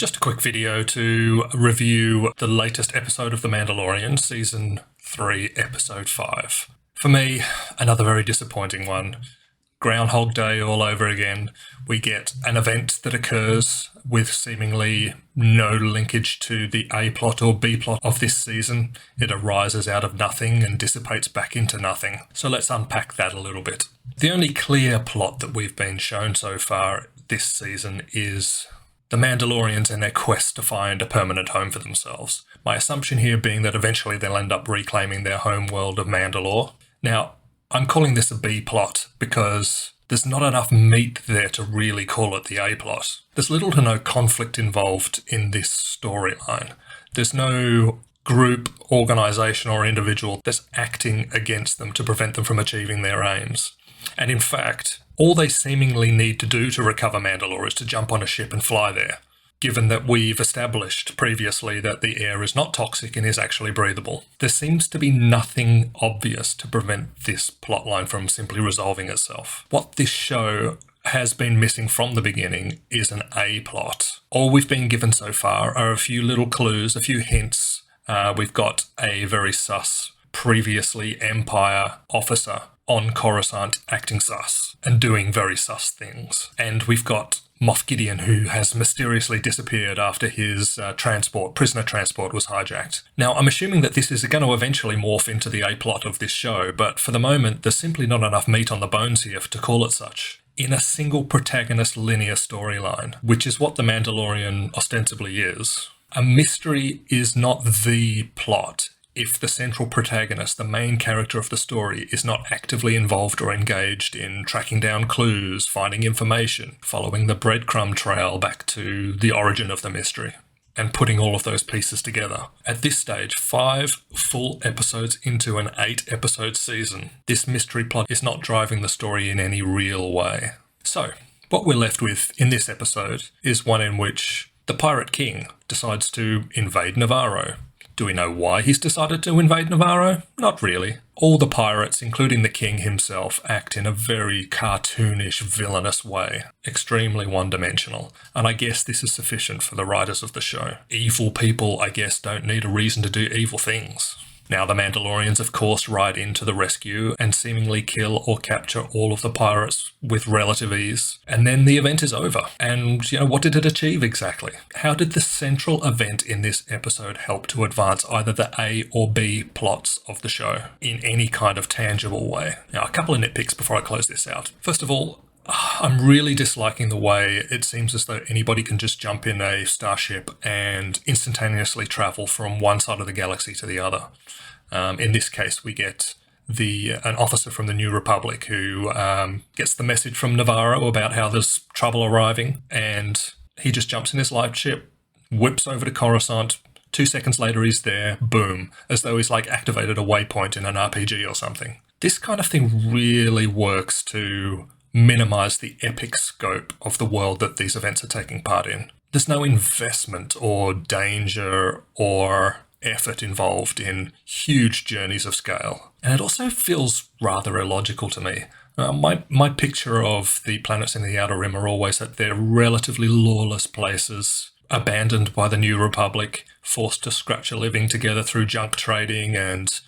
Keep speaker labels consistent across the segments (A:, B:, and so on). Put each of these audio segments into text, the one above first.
A: Just a quick video to review the latest episode of The Mandalorian, Season 3, Episode 5. For me, another very disappointing one. Groundhog Day all over again. We get an event that occurs with seemingly no linkage to the A plot or B plot of this season. It arises out of nothing and dissipates back into nothing. So let's unpack that a little bit. The only clear plot that we've been shown so far this season is the Mandalorians and their quest to find a permanent home for themselves. My assumption here being that eventually they'll end up reclaiming their home world of Mandalore. Now, I'm calling this a B plot because there's not enough meat there to really call it the A plot. There's little to no conflict involved in this storyline. There's no group, organisation or individual that's acting against them to prevent them from achieving their aims. And in fact, all they seemingly need to do to recover Mandalore is to jump on a ship and fly there, given that we've established previously that the air is not toxic and is actually breathable. There seems to be nothing obvious to prevent this plotline from simply resolving itself. What this show has been missing from the beginning is an A plot. All we've been given so far are a few little clues, a few hints. We've got a very sus, previously Empire officer on Coruscant acting sus and doing very sus things. And we've got Moff Gideon, who has mysteriously disappeared after his prisoner transport was hijacked. Now, I'm assuming that this is going to eventually morph into the A-plot of this show, but for the moment, there's simply not enough meat on the bones here to call it such. In a single protagonist linear storyline, which is what The Mandalorian ostensibly is, a mystery is not the plot if the central protagonist, the main character of the story, is not actively involved or engaged in tracking down clues, finding information, following the breadcrumb trail back to the origin of the mystery, and putting all of those pieces together. At this stage, 5 full episodes into an 8-episode season, this mystery plot is not driving the story in any real way. So, what we're left with in this episode is one in which the Pirate King decides to invade Navarro. Do we know why he's decided to invade Navarro? Not really. All the pirates, including the king himself, act in a very cartoonish, villainous way. Extremely one-dimensional. And I guess this is sufficient for the writers of the show. Evil people, I guess, don't need a reason to do evil things. Now, the Mandalorians, of course, ride in to the rescue and seemingly kill or capture all of the pirates with relative ease. And then the event is over. And, what did it achieve exactly? How did the central event in this episode help to advance either the A or B plots of the show in any kind of tangible way? Now, a couple of nitpicks before I close this out. First of all, I'm really disliking the way it seems as though anybody can just jump in a starship and instantaneously travel from one side of the galaxy to the other. In this case, we get an officer from the New Republic who gets the message from Navarro about how there's trouble arriving, and he just jumps in his light ship, whips over to Coruscant. 2 seconds later, he's there, boom, as though he's activated a waypoint in an RPG or something. This kind of thing really works to minimize the epic scope of the world that these events are taking part in. There's no investment or danger or effort involved in huge journeys of scale. And it also feels rather illogical to me. My picture of the planets in the Outer Rim are always that they're relatively lawless places, abandoned by the New Republic, forced to scratch a living together through junk trading and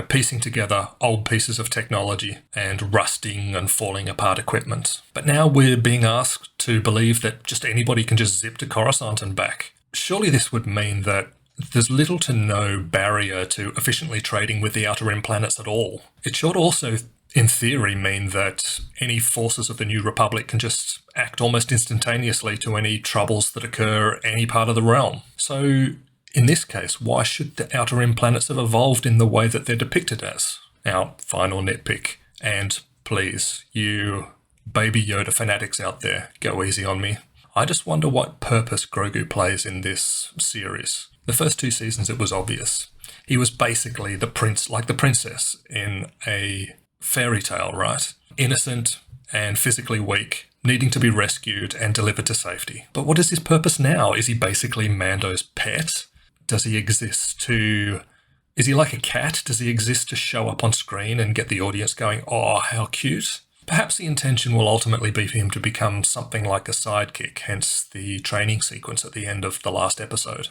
A: piecing together old pieces of technology and rusting and falling apart equipment. But now we're being asked to believe that just anybody can just zip to Coruscant and back. Surely this would mean that there's little to no barrier to efficiently trading with the Outer Rim planets at all. It should also, in theory, mean that any forces of the New Republic can just act almost instantaneously to any troubles that occur any part of the realm. So, in this case, why should the Outer Rim planets have evolved in the way that they're depicted as? Now, final nitpick, and please, you Baby Yoda fanatics out there, go easy on me. I just wonder what purpose Grogu plays in this series. The first 2 seasons it was obvious. He was basically the prince, like the princess in a fairy tale, right? Innocent and physically weak, needing to be rescued and delivered to safety. But what is his purpose now? Is he basically Mando's pet? Does he exist to... Is he like a cat? Does he exist to show up on screen and get the audience going, oh, how cute? Perhaps the intention will ultimately be for him to become something like a sidekick, hence the training sequence at the end of the last episode.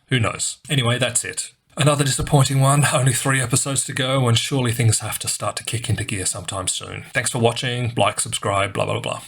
A: Who knows? Anyway, that's it. Another disappointing one, only 3 episodes to go, and surely things have to start to kick into gear sometime soon. Thanks for watching, like, subscribe, blah blah blah.